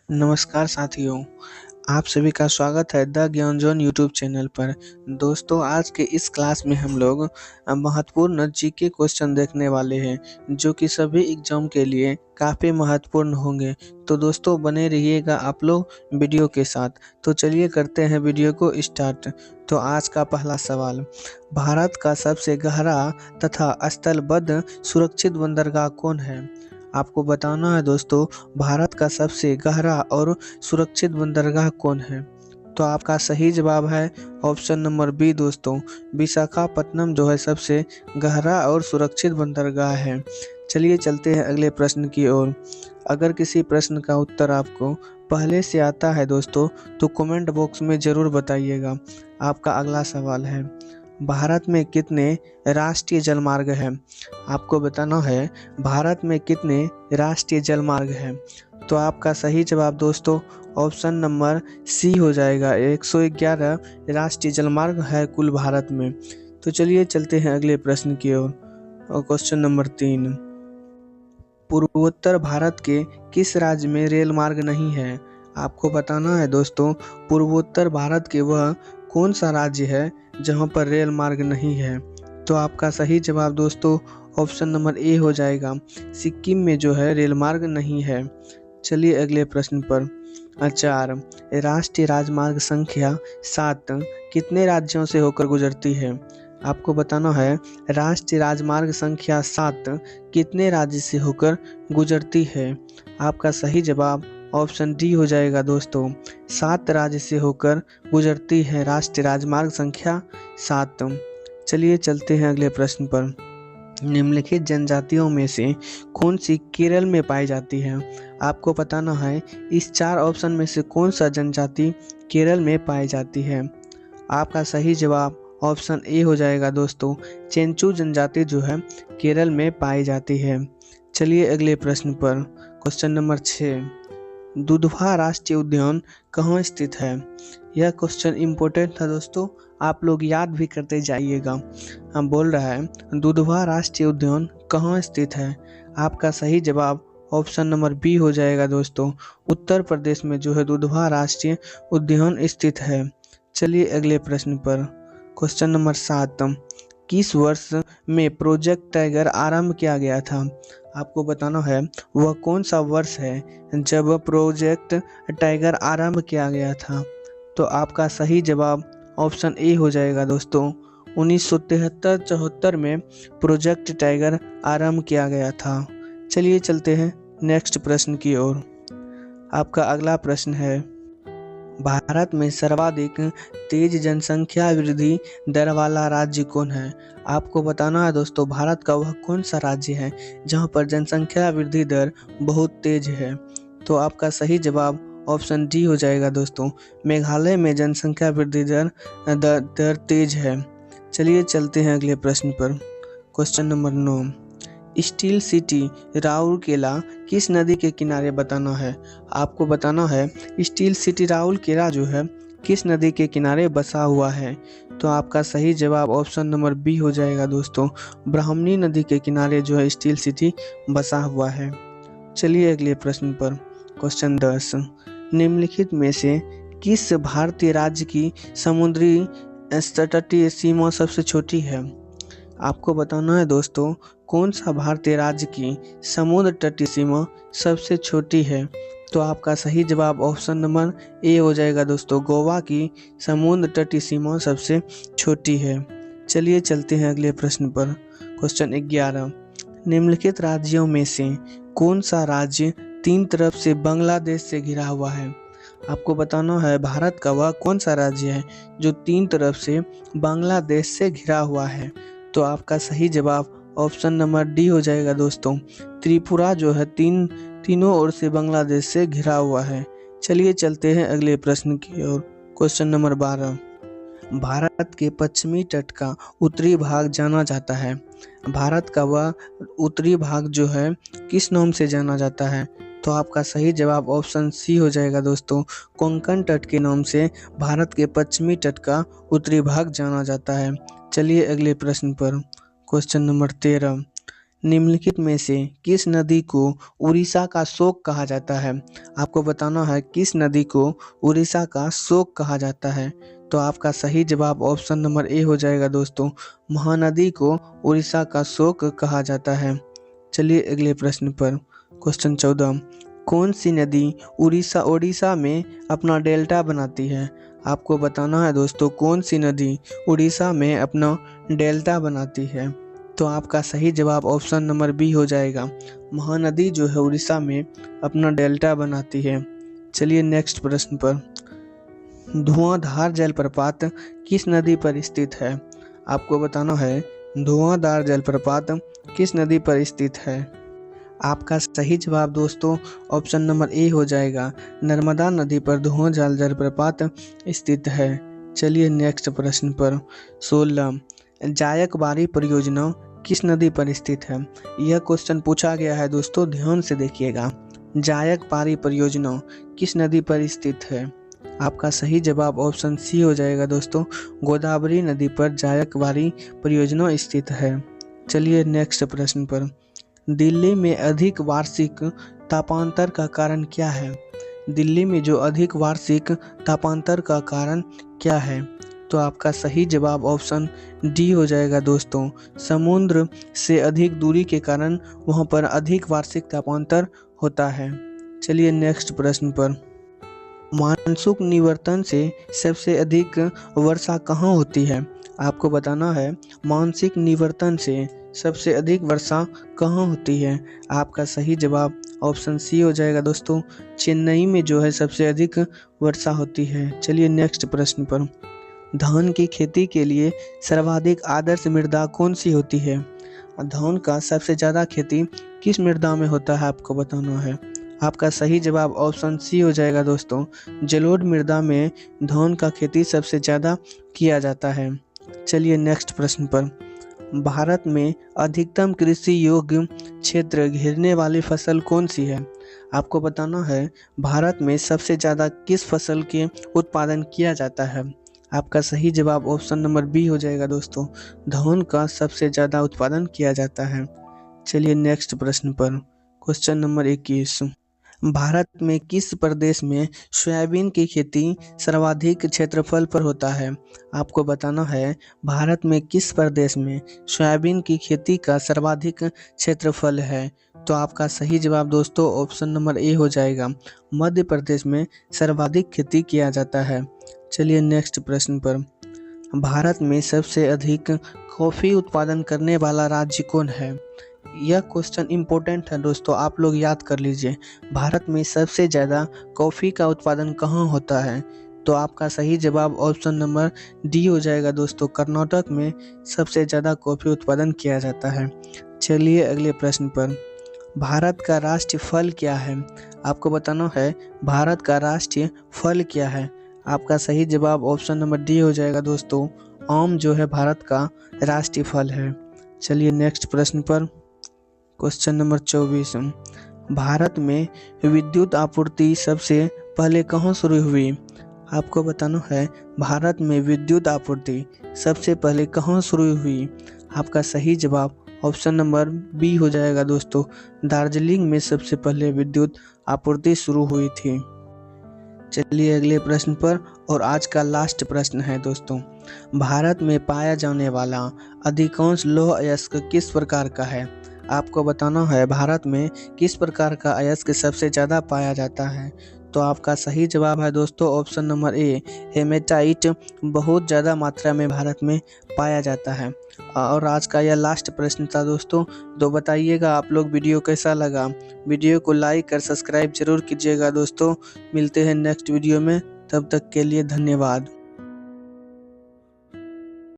नमस्कार साथियों, आप सभी का स्वागत है द ज्ञान जोन यूट्यूब चैनल पर। दोस्तों, आज के इस क्लास में हम लोग महत्वपूर्ण जीके क्वेश्चन देखने वाले हैं, जो कि सभी एग्जाम के लिए काफ़ी महत्वपूर्ण होंगे। तो दोस्तों, बने रहिएगा आप लोग वीडियो के साथ। तो चलिए करते हैं वीडियो को स्टार्ट। तो आज का पहला सवाल, भारत का सबसे गहरा तथा स्थलबद्ध सुरक्षित बंदरगाह कौन है? आपको बताना है दोस्तों, भारत का सबसे गहरा और सुरक्षित बंदरगाह कौन है? तो आपका सही जवाब है ऑप्शन नंबर बी दोस्तों, विशाखापत्तनम जो है सबसे गहरा और सुरक्षित बंदरगाह है। चलिए चलते हैं अगले प्रश्न की ओर। अगर किसी प्रश्न का उत्तर आपको पहले से आता है दोस्तों, तो कमेंट बॉक्स में ज़रूर बताइएगा। आपका अगला सवाल है, भारत में कितने राष्ट्रीय जलमार्ग हैं? आपको बताना है भारत में कितने राष्ट्रीय जलमार्ग हैं। तो आपका सही जवाब दोस्तों ऑप्शन नंबर सी हो जाएगा। 111 राष्ट्रीय जलमार्ग है कुल भारत में। तो चलिए चलते हैं अगले प्रश्न की ओर। और क्वेश्चन नंबर 3, पूर्वोत्तर भारत के किस राज्य में रेल मार्ग नहीं है? आपको बताना है दोस्तों, पूर्वोत्तर भारत के वह कौन सा राज्य है जहां पर रेल मार्ग नहीं है? तो आपका सही जवाब दोस्तों ऑप्शन नंबर ए हो जाएगा, सिक्किम में जो है रेल मार्ग नहीं है। चलिए अगले प्रश्न पर। 4, राष्ट्रीय राजमार्ग संख्या 7 कितने राज्यों से होकर गुजरती है? आपको बताना है राष्ट्रीय राजमार्ग संख्या 7 कितने राज्य से होकर गुजरती है? आपका सही जवाब ऑप्शन डी हो जाएगा दोस्तों, 7 राज्य से होकर गुजरती है राष्ट्रीय राजमार्ग संख्या 7। चलिए चलते हैं अगले प्रश्न पर। निम्नलिखित जनजातियों में से कौन सी केरल में पाई जाती है? आपको बताना है इस 4 ऑप्शन में से कौन सा जनजाति केरल में पाई जाती है। आपका सही जवाब ऑप्शन ए हो जाएगा दोस्तों, चेंचू जनजाति जो है केरल में पाई जाती है। चलिए अगले प्रश्न पर। क्वेश्चन नंबर 6, दुधवा राष्ट्रीय उद्यान कहाँ स्थित है? यह क्वेश्चन इम्पोर्टेंट था दोस्तों, आप लोग याद भी करते जाइएगा। हम बोल रहा है दुधवा राष्ट्रीय उद्यान कहाँ स्थित है? आपका सही जवाब ऑप्शन नंबर बी हो जाएगा दोस्तों, उत्तर प्रदेश में जो है दुधवा राष्ट्रीय उद्यान स्थित है। चलिए अगले प्रश्न पर। क्वेश्चन नंबर 7, किस वर्ष में प्रोजेक्ट टाइगर आरंभ किया गया था? आपको बताना है वह कौन सा वर्ष है जब प्रोजेक्ट टाइगर आरंभ किया गया था। तो आपका सही जवाब ऑप्शन ए हो जाएगा दोस्तों, 1973-74 में प्रोजेक्ट टाइगर आरंभ किया गया था। चलिए चलते हैं नेक्स्ट प्रश्न की ओर। आपका अगला प्रश्न है, भारत में सर्वाधिक तेज जनसंख्या वृद्धि दर वाला राज्य कौन है? आपको बताना है दोस्तों, भारत का वह कौन सा राज्य है जहां पर जनसंख्या वृद्धि दर बहुत तेज है? तो आपका सही जवाब ऑप्शन डी हो जाएगा दोस्तों, मेघालय में जनसंख्या वृद्धि दर तेज है। चलिए चलते हैं अगले प्रश्न पर। Question number 9, steel city Rourkela किस नदी के किनारे बताना है? आपको बताना है स्टील सिटी राउरकेला जो है किस नदी के किनारे बसा हुआ है। तो आपका सही जवाब ऑप्शन नंबर बी हो जाएगा दोस्तों, ब्राह्मणी नदी के किनारे जो है स्टील सिटी बसा हुआ है। चलिए अगले प्रश्न पर। क्वेश्चन 10, निम्नलिखित में से किस भारतीय राज्य की समुद्री तटीय सीमा सबसे छोटी है? आपको बताना है दोस्तों, कौन सा भारतीय राज्य की समुद्र तटीय सीमा सबसे छोटी है? तो आपका सही जवाब ऑप्शन नंबर ए हो जाएगा दोस्तों, गोवा की समुद्र तटीय सीमा सबसे छोटी है। चलिए चलते हैं अगले प्रश्न पर। क्वेश्चन 11, निम्नलिखित राज्यों में से कौन सा राज्य 3 तरफ से बांग्लादेश से घिरा हुआ है? आपको बताना है भारत का वह कौन सा राज्य है जो 3 तरफ से बांग्लादेश से घिरा हुआ है। तो आपका सही जवाब ऑप्शन नंबर डी हो जाएगा दोस्तों, त्रिपुरा जो है तीनों ओर से बांग्लादेश से घिरा हुआ है। चलिए चलते हैं अगले प्रश्न की ओर। क्वेश्चन नंबर 12, भारत के पश्चिमी तट का उत्तरी भाग जाना जाता है। भारत का वह उत्तरी भाग जो है किस नाम से जाना जाता है? तो आपका सही जवाब ऑप्शन सी हो जाएगा दोस्तों, कोंकण तट के नाम से भारत के पश्चिमी तट का उत्तरी भाग जाना जाता है। चलिए अगले प्रश्न पर। क्वेश्चन नंबर 13, निम्नलिखित में से किस नदी को उड़ीसा का शोक कहा जाता है? आपको बताना है किस नदी को उड़ीसा का शोक कहा जाता है। तो आपका सही जवाब ऑप्शन नंबर ए हो जाएगा दोस्तों, महानदी को उड़ीसा का शोक कहा जाता है। चलिए अगले प्रश्न पर, क्वेश्चन 14, कौन सी नदी ओडिशा में अपना डेल्टा बनाती है? आपको बताना है दोस्तों कौन सी नदी उड़ीसा में अपना डेल्टा बनाती है। तो आपका सही जवाब ऑप्शन नंबर बी हो जाएगा, महानदी जो है उड़ीसा में अपना डेल्टा बनाती है। चलिए नेक्स्ट प्रश्न पर, धुआंधार जलप्रपात किस नदी पर स्थित है? आपको बताना है धुआंधार जलप्रपात किस नदी पर स्थित है। आपका सही जवाब दोस्तों ऑप्शन नंबर ए हो जाएगा, नर्मदा नदी पर धुआंधार जलप्रपात स्थित है। चलिए नेक्स्ट प्रश्न पर, 16, जायकवाड़ी परियोजना किस नदी पर स्थित है? यह क्वेश्चन पूछा गया है दोस्तों, ध्यान से देखिएगा। जायकवाड़ी परियोजना किस नदी पर स्थित है? आपका सही जवाब ऑप्शन सी हो जाएगा दोस्तों, गोदावरी नदी पर जायकवाड़ी परियोजना स्थित है। चलिए नेक्स्ट प्रश्न पर, दिल्ली में अधिक वार्षिक तापांतर का कारण क्या है? दिल्ली में जो अधिक वार्षिक तापांतर का कारण क्या है? तो आपका सही जवाब ऑप्शन डी हो जाएगा दोस्तों, समुद्र से अधिक दूरी के कारण वहां पर अधिक वार्षिक तापांतर होता है। चलिए नेक्स्ट प्रश्न पर, मानसून निवर्तन से सबसे अधिक वर्षा कहाँ होती है? आपको बताना है मानसिक निवर्तन से सबसे अधिक वर्षा कहाँ होती है। आपका सही जवाब ऑप्शन सी हो जाएगा दोस्तों, चेन्नई में जो है सबसे अधिक वर्षा होती है। चलिए नेक्स्ट प्रश्न पर, धान की खेती के लिए सर्वाधिक आदर्श मृदा कौन सी होती है? धान का सबसे ज़्यादा खेती किस मृदा में होता है आपको बताना है। आपका सही जवाब ऑप्शन सी हो जाएगा दोस्तों, जलोढ़ मृदा में धान का खेती सबसे ज़्यादा किया जाता है। चलिए नेक्स्ट प्रश्न पर, भारत में अधिकतम कृषि योग्य क्षेत्र घेरने वाली फसल कौन सी है? आपको बताना है भारत में सबसे ज़्यादा किस फसल के उत्पादन किया जाता है। आपका सही जवाब ऑप्शन नंबर बी हो जाएगा दोस्तों, धान का सबसे ज़्यादा उत्पादन किया जाता है। चलिए नेक्स्ट प्रश्न पर, क्वेश्चन नंबर 21, भारत में किस प्रदेश में सोयाबीन की खेती सर्वाधिक क्षेत्रफल पर होता है? आपको बताना है भारत में किस प्रदेश में सोयाबीन की खेती का सर्वाधिक क्षेत्रफल है। तो आपका सही जवाब दोस्तों ऑप्शन नंबर ए हो जाएगा, मध्य प्रदेश में सर्वाधिक खेती किया जाता है। चलिए नेक्स्ट प्रश्न पर, भारत में सबसे अधिक कॉफ़ी उत्पादन करने वाला राज्य कौन है? यह क्वेश्चन इम्पोर्टेंट है दोस्तों, आप लोग याद कर लीजिए, भारत में सबसे ज़्यादा कॉफ़ी का उत्पादन कहाँ होता है? तो आपका सही जवाब ऑप्शन नंबर डी हो जाएगा दोस्तों, कर्नाटक में सबसे ज़्यादा कॉफ़ी उत्पादन किया जाता है। चलिए अगले प्रश्न पर, भारत का राष्ट्रीय फल क्या है? आपको बताना है भारत का राष्ट्रीय फल क्या है। आपका सही जवाब ऑप्शन नंबर डी हो जाएगा दोस्तों, आम जो है भारत का राष्ट्रीय फल है। चलिए नेक्स्ट प्रश्न पर, क्वेश्चन नंबर 24, भारत में विद्युत आपूर्ति सबसे पहले कहाँ शुरू हुई? आपको बताना है भारत में विद्युत आपूर्ति सबसे पहले कहाँ शुरू हुई। आपका सही जवाब ऑप्शन नंबर बी हो जाएगा दोस्तों, दार्जिलिंग में सबसे पहले विद्युत आपूर्ति शुरू हुई थी। चलिए अगले प्रश्न पर, और आज का लास्ट प्रश्न है दोस्तों, भारत में पाया जाने वाला अधिकांश लौह अयस्क किस प्रकार का है? आपको बताना है भारत में किस प्रकार का अयस्क सबसे ज़्यादा पाया जाता है। तो आपका सही जवाब है दोस्तों ऑप्शन नंबर ए, हेमेटाइट बहुत ज़्यादा मात्रा में भारत में पाया जाता है। और आज का यह लास्ट प्रश्न था दोस्तों। तो बताइएगा आप लोग वीडियो कैसा लगा, वीडियो को लाइक और सब्सक्राइब जरूर कीजिएगा दोस्तों। मिलते हैं नेक्स्ट वीडियो में, तब तक के लिए धन्यवाद।